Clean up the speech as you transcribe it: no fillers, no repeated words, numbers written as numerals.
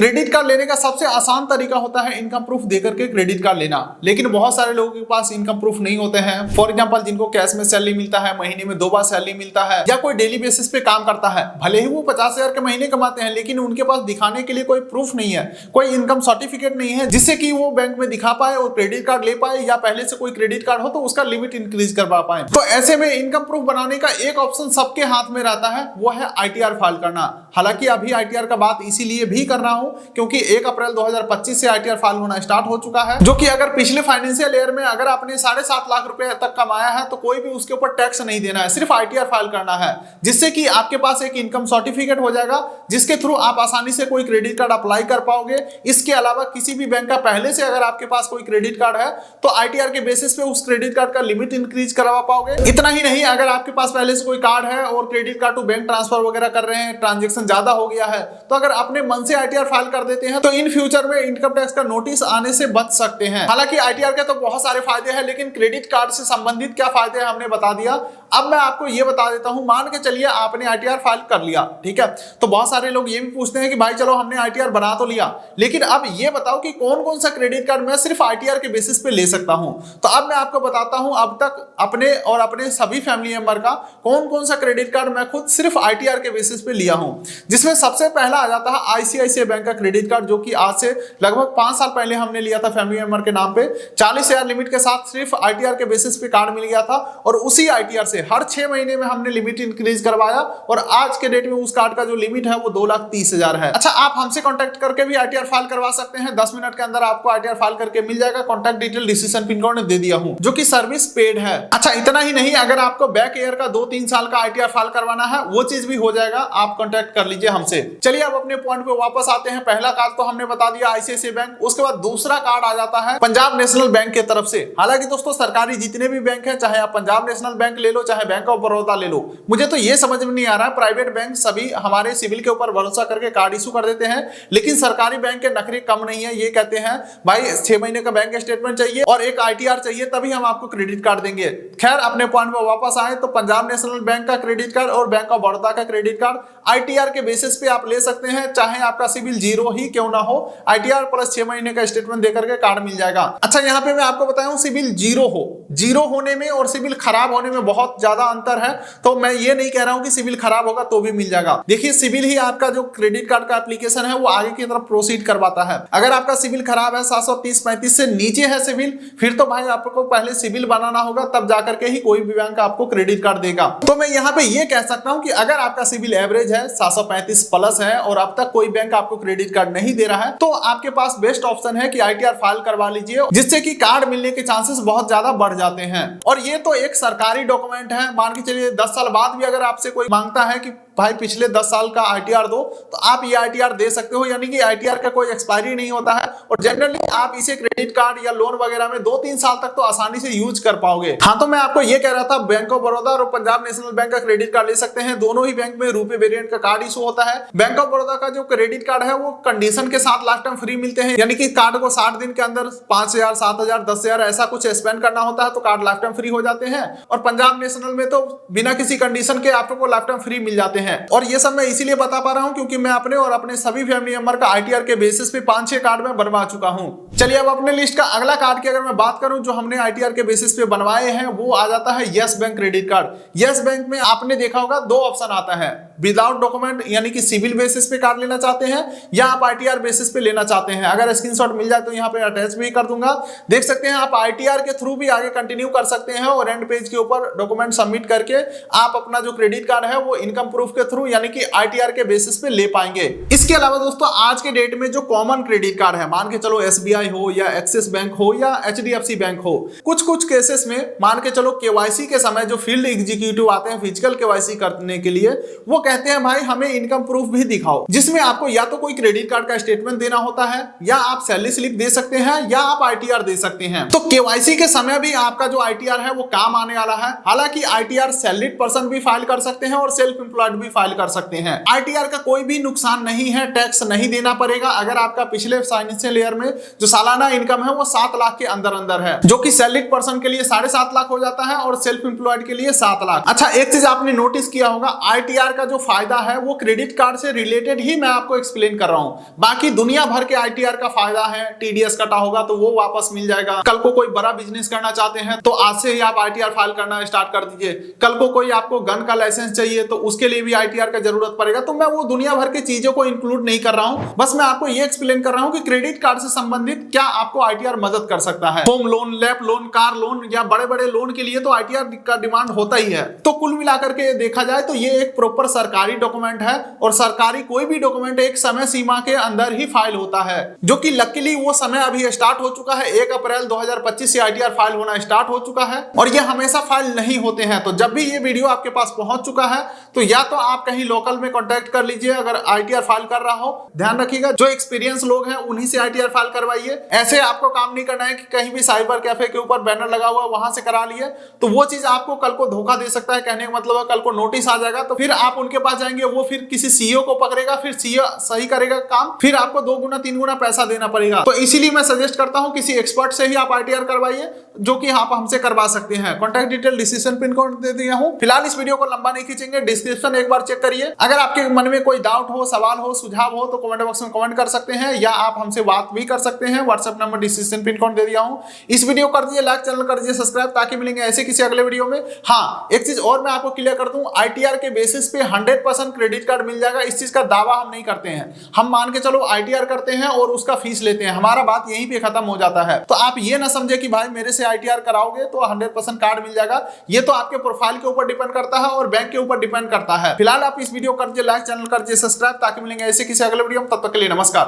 Credit card लेने का सबसे आसान तरीका होता है इनकम प्रूफ देकर के क्रेडिट कार्ड लेना, लेकिन बहुत सारे लोगों के पास इनकम प्रूफ नहीं होते हैं। फॉर एग्जांपल जिनको कैश में सैलरी मिलता है, महीने में 2 बार सैलरी मिलता है, या कोई डेली बेसिस पे काम करता है, भले ही वो 50,000 के महीने कमाते हैं, लेकिन उनके पास दिखाने के लिए कोई प्रूफ नहीं है, कोई इनकम सर्टिफिकेट नहीं है जिससे कि वो बैंक में दिखा पाए और क्रेडिट कार्ड ले पाए, या पहले से कोई क्रेडिट कार्ड हो तो उसका लिमिट इंक्रीज करवा पाए। तो ऐसे में इनकम प्रूफ बनाने का एक ऑप्शन सबके हाथ में रहता है, वो है ITR फाइल करना। हालांकि अभी ITR का बात इसीलिए भी कर रहा हूं क्योंकि 1 अप्रैल 2025 से ITR फाइल होना स्टार्ट हो चुका है, जो कि अगर पिछले फाइनेंशियल ईयर में अगर आपने 7.5 लाख रुपए तक कमाया है तो कोई भी उसके ऊपर टैक्स नहीं देना है, सिर्फ ITR फाइल करना है, जिससे कि आपके पास एक इनकम सर्टिफिकेट हो जाएगा जिसके थ्रू आप आसानी से कोई क्रेडिट कार्ड अप्लाई कर पाओगे। इसके अलावा किसी भी बैंक का पहले से अगर आपके पास कोई क्रेडिट कार्ड है तो ITR के बेसिस पे उस क्रेडिट कार्ड का लिमिट इंक्रीज करवा पाओगे। इतना ही नहीं, अगर आपके पास पहले से कोई कार्ड है और credit card to bank transfer वगैरह कर रहे हैं, ट्रांजेक्शन ज्यादा हो गया है, तो अगर अपने मन से ITR फाइल कर देते हैं तो इन फ्यूचर में इनकम टैक्स का नोटिस आने से बच सकते हैं। हालांकि ITR के तो बहुत सारे फायदे हैं, लेकिन क्रेडिट कार्ड से संबंधित क्या फायदे हैं हमने बता दिया। अब मैं आपको ये बता देता हूं, मान के चलिए आपने ITR फाइल कर लिया, ठीक है, तो बहुत सारे लोग ये भी पूछते हैं कि भाई चलो हमने ITR बना तो लिया, लेकिन अब ये बताओ कि कौन कौन सा क्रेडिट कार्ड मैं सिर्फ ITR के बेसिस पे ले सकता हूं। तो अब मैं आपको बताता हूं अब तक अपने और अपने सभी फैमिली मेंबर का कौन कौन सा क्रेडिट कार्ड मैं खुद सिर्फ ITR के बेसिस पे लिया हूं, जिसमें सबसे पहला आ जाता है ICICI बैंक का क्रेडिट कार्ड, जो कि आज से लगभग 5 साल पहले हमने लिया था फैमिली मेंबर के नाम पे। 40,000 लिमिट के साथ सिर्फ ITR के बेसिस पे कार्ड मिल गया था और उसी ITR से हर 6 महीने में हमने लिमिट इंक्रीज करवाया और आज के डेट में उस कार्ड का जो लिमिट है वो 2,30,000 है। अच्छा, आप हमसे कांटेक्ट करके भी ITR फाइल करवा सकते हैं, 10 मिनट के अंदर आपको ITR फाइल करके मिल जाएगा। Contact detail description pin code में दे दिया हूं, जो कि सर्विस पेड है। अच्छा, इतना ही नहीं, अगर आपको बैक ईयर का 2-3 साल का ITR फाइल करवाना है वो चीज भी हो जाएगा, आप कांटेक्ट कर लीजिए हमसे। चलिए अब अपने पॉइंट पे वापस आते हैं। पहला कार्ड तो हमने बता दिया ICICI बैंक, उसके बाद दूसरा कार्ड आ जाता है पंजाब नेशनल बैंक की तरफ से। हालांकि दोस्तों सरकारी जितने भी बैंक है, चाहे आप पंजाब नेशनल बैंक ले लो चाहे बैंक ऑफ बड़ौदा ले लो, मुझे तो ये समझ में नहीं आ रहा है, प्राइवेट बैंक सभी हमारे सिविल के ऊपर भरोसा करके कार्ड इशू कर देते हैं, लेकिन सरकारी बैंक के नखरे कम नहीं है। ये कहते हैं भाई 6 महीने का बैंक स्टेटमेंट चाहिए और एक ITR चाहिए तभी हम आपको क्रेडिट कार्ड देंगे। खैर, अपने पॉइंट पर वापस आए तो पंजाब नेशनल बैंक का क्रेडिट कार्ड और बैंक ऑफ बड़ौदा का क्रेडिट कार्ड ITR के बेसिस पे आप ले सकते हैं, चाहे आपका सिविल 0 ही क्यों ना हो, ITR प्लस 6 महीने का स्टेटमेंट देकर के कार्ड मिल जाएगा। अच्छा, यहाँ पे मैं आपको बताऊं, सिविल 0 होने में और सिविल खराब होने में बहुत ज्यादा अंतर है, तो मैं ये नहीं कह रहा हूं कि सिविल खराब होगा तो भी मिल जाएगा। देखिए, सिविल ही आपका जो क्रेडिट कार्ड का एप्लीकेशन है वो आगे की तरफ प्रोसीड करवाता है। अगर आपका सिविल खराब है, 730-35 से नीचे है सिविल, फिर तो भाई आपको पहले सिविल बनाना होगा, तब जाकर के ही कोई भी बैंक आपको क्रेडिट कार्ड देगा। तो मैं यहाँ पे ये कह सकता हूं कि अगर आपका सिविल एवरेज है, 735 प्लस है और अब तक कोई बैंक आपको क्रेडिट कार्ड नहीं दे रहा है, तो आपके पास बेस्ट ऑप्शन है कि ITR फाइल करवा लीजिए, जिससे कि कार्ड मिलने के चांसेस बहुत ज्यादा बढ़ जाते हैं। और ये तो एक सरकारी डॉक्यूमेंट है, मान के चलिए 10 साल बाद भी अगर आपसे कोई मांगता है कि भाई पिछले 10 साल का ITR दो, तो आप ये ITR दे सकते हो, यानी कि ITR का कोई एक्सपायरी नहीं होता है और जनरली आप इसे क्रेडिट कार्ड या लोन वगैरह में 2-3 साल तक तो आसानी से यूज कर पाओगे। हाँ, तो मैं आपको ये कह रहा था, बैंक ऑफ बड़ौदा और पंजाब नेशनल बैंक का क्रेडिट कार्ड ले सकते हैं। दोनों ही बैंक में रुपए वेरिएंट का कार्ड इशू होता है। बैंक ऑफ बड़ौदा का जो क्रेडिट कार्ड है वो कंडीशन के साथ लाइफ टाइम फ्री मिलते हैं, यानी कि कार्ड को 60 दिन के अंदर 5,000, 7,000, 10,000 ऐसा कुछ स्पेंड करना होता है तो कार्ड लाइफ टाइम फ्री हो जाते हैं। और पंजाब नेशनल में तो बिना किसी कंडीशन के आपको लाइफ टाइम फ्री मिल जाते हैं। और ये सब मैं इसीलिए बता पा रहा हूं क्योंकि मैं अपने और अपने सभी फैमिली मेंबर का ITR के बेसिस पे 5-6 कार्ड में बनवा चुका हूं। चलिए अब अपने लिस्ट का अगला कार्ड की अगर मैं बात करूं जो हमने ITR के बेसिस पे बनवाए हैं, वो आ जाता है yes bank credit card. Yes bank में आपने देखा होगा 2 ऑप्शन आता है, विदाउट डॉक्यूमेंट यानी कि सिविल बेसिस पे कार्ड लेना चाहते हैं या आप ITR बेसिस पे लेना चाहते हैं। अगर स्क्रीनशॉट मिल जाए तो यहाँ पे अटैच भी कर दूंगा, देख सकते हैं। आप ITR के थ्रू भी आगे कंटिन्यू कर सकते हैं और एंड पेज के ऊपर डॉक्यूमेंट सबमिट करके आप अपना जो क्रेडिट कार्ड है वो इनकम प्रूफ के थ्रू यानी कि ITR के बेसिस पे ले पाएंगे। इसके अलावा दोस्तों आज के डेट में जो कॉमन क्रेडिट कार्ड है, मान के चलो SBI हो या एक्सिस बैंक हो या HDFC बैंक हो, कुछ केसेस में मान के चलो KYC के समय जो फील्ड एग्जीक्यूटिव आते हैं फिजिकल KYC करने के लिए, वो कहते हैं भाई हमें इनकम प्रूफ भी दिखाओ, जिसमें आपको या तो कोई क्रेडिट कार्ड का स्टेटमेंट देना होता है या आप सैलरी स्लिप दे सकते हैं या आप ITR दे सकते हैं। तो KYC के समय भी आपका जो ITR है वो काम आने वाला है। हालांकि कि आईटीआर सैलरीड पर्सन भी फाइल कर सकते हैं और सेल्फ एम्प्लॉयड भी फाइल कर सकते हैं। आईटीआर का कोई भी नुकसान नहीं है, टैक्स नहीं देना पड़ेगा अगर आपका पिछले फाइनेंशियल ईयर में जो सालाना इनकम है वो 7 लाख के अंदर अंदर है, जो कि सैलरीड पर्सन के लिए 7.5 लाख हो जाता है और सेल्फ एम्प्लॉयड के लिए 7 लाख। अच्छा, एक चीज आपने नोटिस किया होगा, आईटीआर का जो फायदा है वो क्रेडिट कार्ड से रिलेटेड ही मैं आपको एक्सप्लेन कर रहा हूं। बाकी दुनिया भर के आईटीआर का फायदा है, टीडीएस कटा होगा तो वो वापस मिल जाएगा। कल को कोई बड़ा बिजनेस करना चाहते हैं तो आज से ही आप आईटीआर फाइल करना स्टार्ट कर दीजिए। कल को कोई आपको गन का लाइसेंस चाहिए तो उसके लिए भी आईटीआर का जरूरत पड़ेगा। तो मैं वो दुनिया भर की चीजों को इंक्लूड नहीं कर रहा हूं, बस मैं आपको ये एक्सप्लेन कर रहा हूं कि क्रेडिट कार्ड से संबंधित क्या आपको आईटीआर मदद कर सकता है। Home loan, lap loan, car loan या बड़े बड़े लोन के लिए तो आईटीआर का डिमांड होता ही है। तो कुल मिलाकर के देखा जाए तो ये एक प्रॉपर सरकारी डॉक्यूमेंट है और सरकारी कोई भी डॉक्यूमेंट एक समय सीमा के अंदर ही फाइल होता है, जो कि लकीली वो समय अभी स्टार्ट हो चुका है। 1 अप्रैल 2025 से आईटीआर फाइल होना स्टार्ट हो चुका है और ये हमेशा फाइल नहीं होते हैं। तो जब भी ये वीडियो आपके पास पहुंच चुका है तो या तो आप कहीं लोकल में कांटेक्ट कर लीजिए अगर आईटीआर फाइल कर रहा हो। ध्यान रखिएगा, जो एक्सपीरियंस लोग हैं उन्हीं से आईटीआर फाइल करवाइए। ऐसे आपको काम नहीं करना है कि कहीं भी साइबर कैफे के ऊपर बैनर लगा हुआ वहां से करा लिए, तो वो चीज आपको कल को धोखा दे सकता है। कहने का मतलब है कल को नोटिस आ जाएगा तो फिर आप उनके पास जाएंगे, वो फिर किसी सीईओ को पकड़ेगा, फिर सीईओ सही करेगा काम, फिर आपको 2 गुना 3 गुना पैसा देना पड़ेगा। तो इसीलिए मैं सजेस्ट करता हूं किसी एक्सपर्ट से ही आप आईटीआर करवाइए, जो कि आप हमसे करवा सकते हैं। Contact detail description pin code दे दिया हूं। फिलहाल इस वीडियो को लंबा नहीं खींचेंगे, डिस्क्रिप्शन एक बार चेक करिए। अगर आपके मन में कोई डाउट हो, सवाल हो, सुझाव हो तो कमेंट बॉक्स में कमेंट कर सकते हैं या आप हमसे बात भी कर सकते हैं। WhatsApp number description pin code दे दिया हूं। इस वीडियो कर दीजिए लाइक, चैनल कर दीजिए सब्सक्राइब, ताकि मिलेंगे ऐसे किसी अगले वीडियो में। हाँ, एक चीज और मैं आपको क्लियर कर दूं, आईटीआर के बेसिस पे 100% क्रेडिट कार्ड मिल जाएगा, इस चीज का दावा हम नहीं करते हैं। हम मान के चलो आईटीआर करते हैं और उसका फीस लेते हैं, हमारा बात यहीं पे खत्म हो जाता है। तो आप ये ना समझे कि भाई मेरे से आईटीआर कराओगे तो 100% कार्ड मिल जाएगा। ये तो आपके प्रोफाइल के ऊपर डिपेंड करता है और बैंक के ऊपर डिपेंड करता है। फिलहाल आप इस वीडियो कर दीजिए लाइक, चैनल कर दीजिए सब्सक्राइब, ताकि मिलेंगे ऐसे किसी अगले वीडियो में। तब तक के लिए नमस्कार।